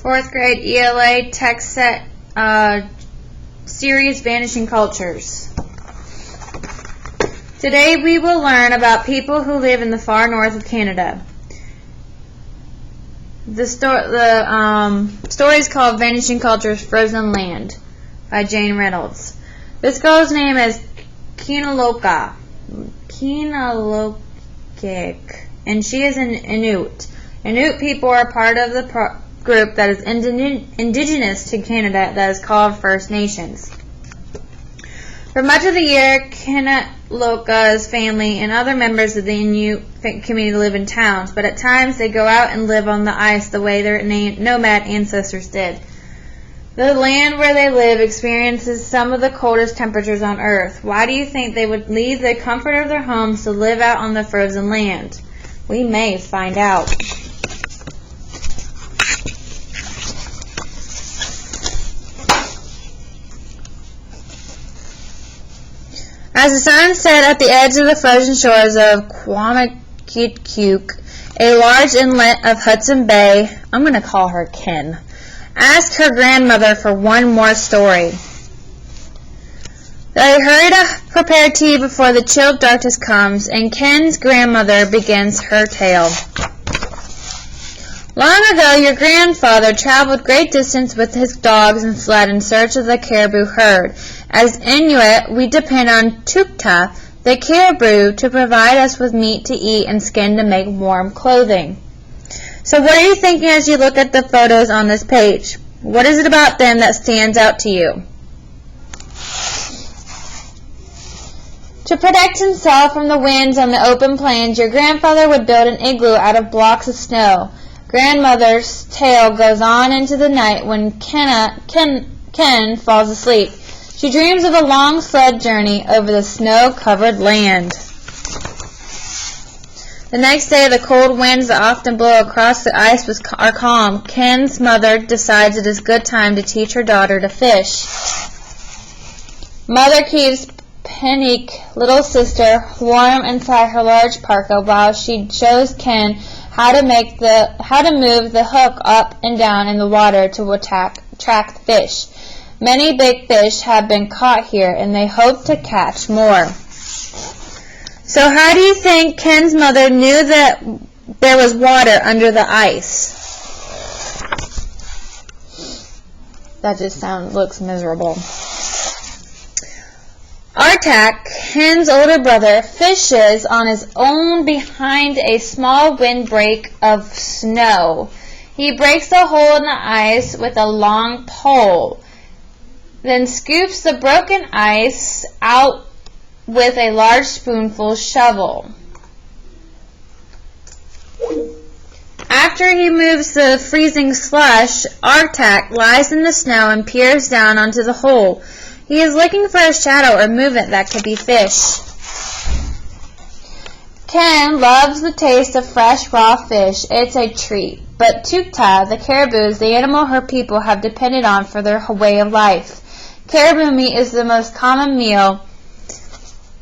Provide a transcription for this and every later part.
4th grade ELA text set series Vanishing Cultures. Today we will learn about people who live in the far north of Canada. The story is called Vanishing Cultures Frozen Land by Jane Reynolds. This girl's name is Kinaloka, and she is an Inuit. Inuit people are part of the group that is indigenous to Canada that is called First Nations. For much of the year, Kinaloka's family and other members of the Inuit community live in towns, but at times they go out and live on the ice the way their nomad ancestors did. The land where they live experiences some of the coldest temperatures on Earth. Why do you think they would leave the comfort of their homes to live out on the frozen land? We may find out. As the sun set at the edge of the frozen shores of Quamakitkuk, a large inlet of Hudson Bay, I'm going to call her Ken, asked her grandmother for one more story. They hurry to prepare tea before the chill darkness comes, and Ken's grandmother begins her tale. Long ago, your grandfather traveled great distance with his dogs and sled in search of the caribou herd. As Inuit, we depend on Tukta, the caribou, to provide us with meat to eat and skin to make warm clothing. So what are you thinking as you look at the photos on this page? What is it about them that stands out to you? To protect himself from the winds on the open plains, your grandfather would build an igloo out of blocks of snow. Grandmother's tale goes on into the night when Ken falls asleep. She dreams of a long sled journey over the snow-covered land. The next day, the cold winds that often blow across the ice are calm. Ken's mother decides it is good time to teach her daughter to fish. Mother keeps Penique, little sister, warm inside her large parka while she shows Ken how to move the hook up and down in the water to track the fish. Many big fish have been caught here, and they hope to catch more. So how do you think Ken's mother knew that there was water under the ice? That just looks miserable. Artak, Ken's older brother, fishes on his own behind a small windbreak of snow. He breaks a hole in the ice with a long pole, then scoops the broken ice out with a large spoonful shovel. After he moves the freezing slush, Artak lies in the snow and peers down onto the hole. He is looking for a shadow or movement that could be fish. Ken loves the taste of fresh raw fish. It's a treat. But Tukta, the caribou, is the animal her people have depended on for their way of life. Caribou meat is the most common meal,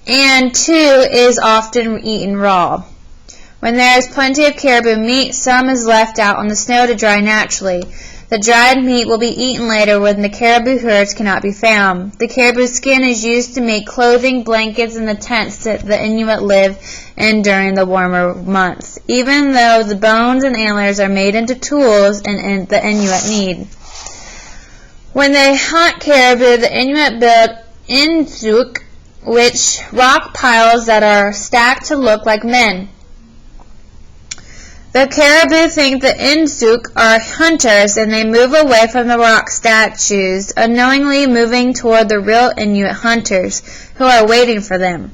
and too is often eaten raw. When there is plenty of caribou meat, some is left out on the snow to dry naturally. The dried meat will be eaten later when the caribou herds cannot be found. The caribou skin is used to make clothing, blankets, and the tents that the Inuit live in during the warmer months, even though the bones and antlers are made into tools and the Inuit need. When they hunt caribou, the Inuit build inzuk, which rock piles that are stacked to look like men. The caribou think the Inzuk are hunters, and they move away from the rock statues, unknowingly moving toward the real Inuit hunters, who are waiting for them.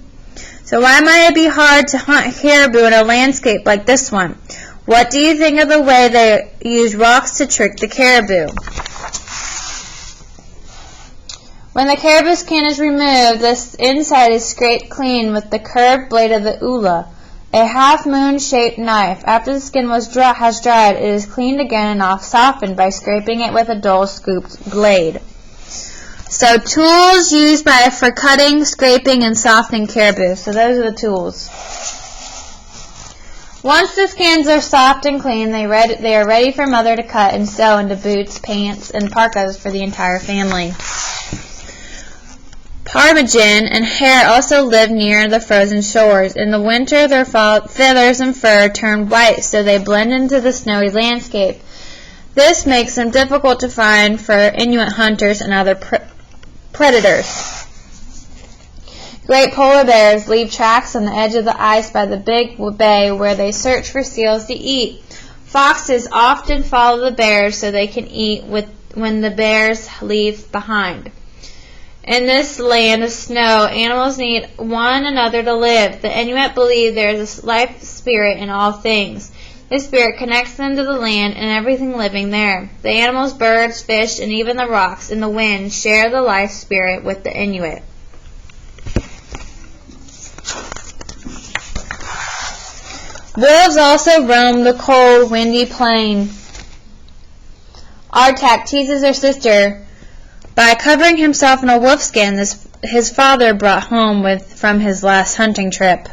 So why might it be hard to hunt caribou in a landscape like this one? What do you think of the way they use rocks to trick the caribou? When the caribou skin is removed, the inside is scraped clean with the curved blade of the ula, a half-moon-shaped knife. After the skin has dried, it is cleaned again and softened by scraping it with a dull scooped blade. So tools used for cutting, scraping, and softening caribou. So those are the tools. Once the skins are soft and clean, they are ready for Mother to cut and sew into boots, pants, and parkas for the entire family. Ptarmigan and hare also live near the frozen shores. In the winter, their feathers and fur turn white, so they blend into the snowy landscape. This makes them difficult to find for Inuit hunters and other predators. Great polar bears leave tracks on the edge of the ice by the big bay where they search for seals to eat. Foxes often follow the bears so they can eat when the bears leave behind. In this land of snow, animals need one another to live. The Inuit believe there is a life spirit in all things. This spirit connects them to the land and everything living there. The animals, birds, fish, and even the rocks and the wind share the life spirit with the Inuit. Wolves also roam the cold, windy plain. Artak teases her sister by covering himself in a wolf skin his father brought home from his last hunting trip.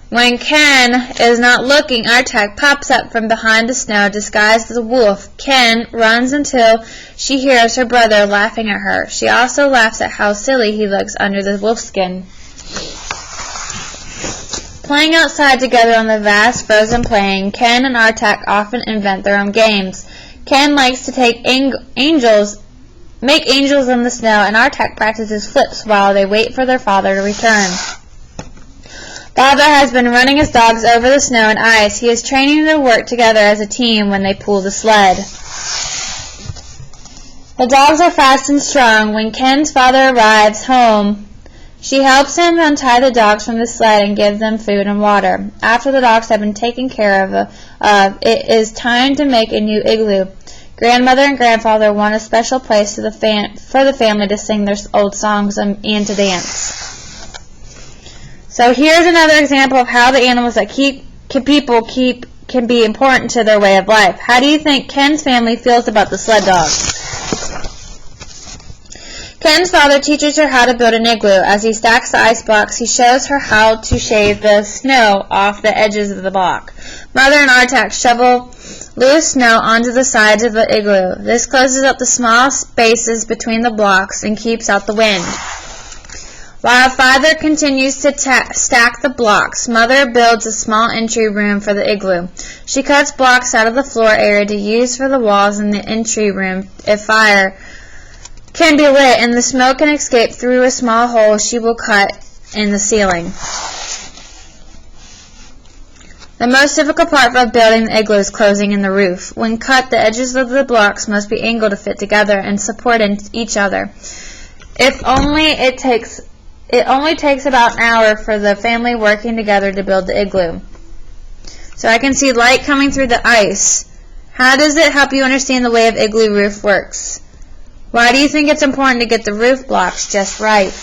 When Ken is not looking, Artak pops up from behind the snow disguised as a wolf. Ken runs until she hears her brother laughing at her. She also laughs at how silly he looks under the wolf skin. Playing outside together on the vast frozen plain, Ken and Artak often invent their own games. Ken likes to make angels in the snow, and Artak practices flips while they wait for their father to return. Father has been running his dogs over the snow and ice. He is training them to work together as a team when they pull the sled. The dogs are fast and strong. When Ken's father arrives home, she helps him untie the dogs from the sled and give them food and water. After the dogs have been taken care of, it is time to make a new igloo. Grandmother and grandfather want a special place for the family to sing their old songs and to dance. So here's another example of how the animals that can be important to their way of life. How do you think Ken's family feels about the sled dogs? Ken's father teaches her how to build an igloo. As he stacks the ice blocks, he shows her how to shave the snow off the edges of the block. Mother and Artak shovel loose snow onto the sides of the igloo. This closes up the small spaces between the blocks and keeps out the wind. While father continues to stack the blocks, Mother builds a small entry room for the igloo. She cuts blocks out of the floor area to use for the walls in the entry room if fire can be lit and the smoke can escape through a small hole she will cut in the ceiling. The most difficult part of building the igloo is closing in the roof. When cut, the edges of the blocks must be angled to fit together and support each other. It only takes about an hour for the family working together to build the igloo. So I can see light coming through the ice. How does it help you understand the way of igloo roof works? Why do you think it's important to get the roof blocks just right?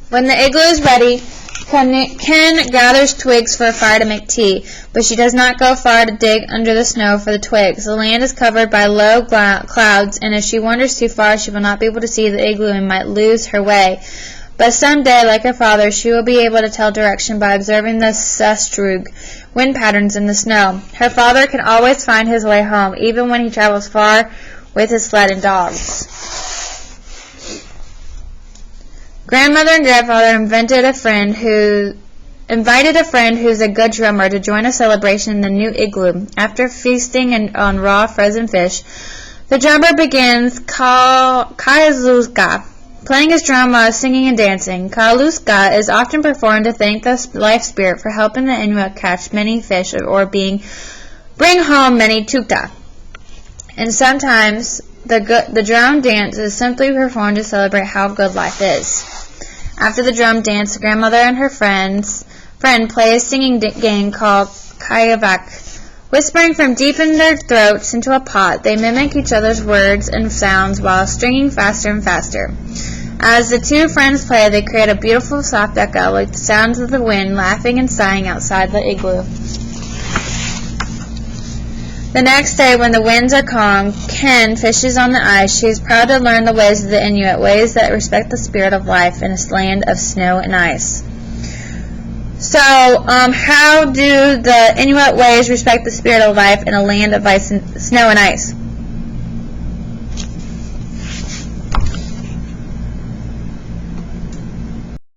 When the igloo is ready, Ken gathers twigs for a fire to make tea, but she does not go far to dig under the snow for the twigs. The land is covered by low clouds, and if she wanders too far, she will not be able to see the igloo and might lose her way. But someday, like her father, she will be able to tell direction by observing the sastrugi, wind patterns in the snow. Her father can always find his way home, even when he travels far with his sled and dogs. Grandmother and grandfather invited a friend who's a good drummer to join a celebration in the new igloo. After feasting on raw frozen fish, the drummer begins Kailuska, playing his drum while singing and dancing. Kailuska is often performed to thank the life spirit for helping the Inuit catch many fish or bring home many tukta. And sometimes the drum dance is simply performed to celebrate how good life is. After the drum dance, grandmother and her friend play a singing game called Kayavak. Whispering from deep in their throats into a pot, they mimic each other's words and sounds while stringing faster and faster. As the two friends play, they create a beautiful soft echo like the sounds of the wind laughing and sighing outside the igloo. The next day, when the winds are calm, Ken fishes on the ice. She is proud to learn the ways of the Inuit, ways that respect the spirit of life in a land of snow and ice. So, how do the Inuit ways respect the spirit of life in a land of ice and snow and ice?